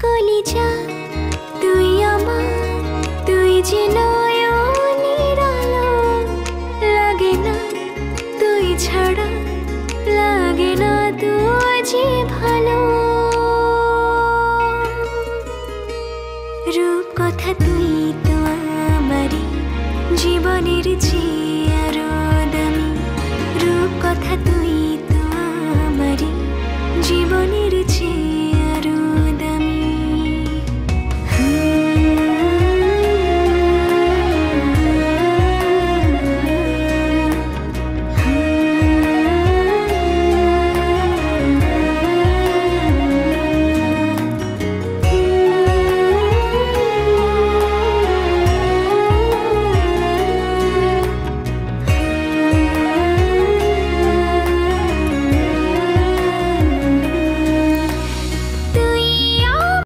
কলিজা তুই আমার, তুই যে নয়নের আলো। লাগে না তুই ছাড়া, লাগে না তুই যে ভালো। রূপ কথা তুই তো আমারই জীবনের চেয়ে আরো দামি। রূপ কথা তুই তো আমারই জীবনের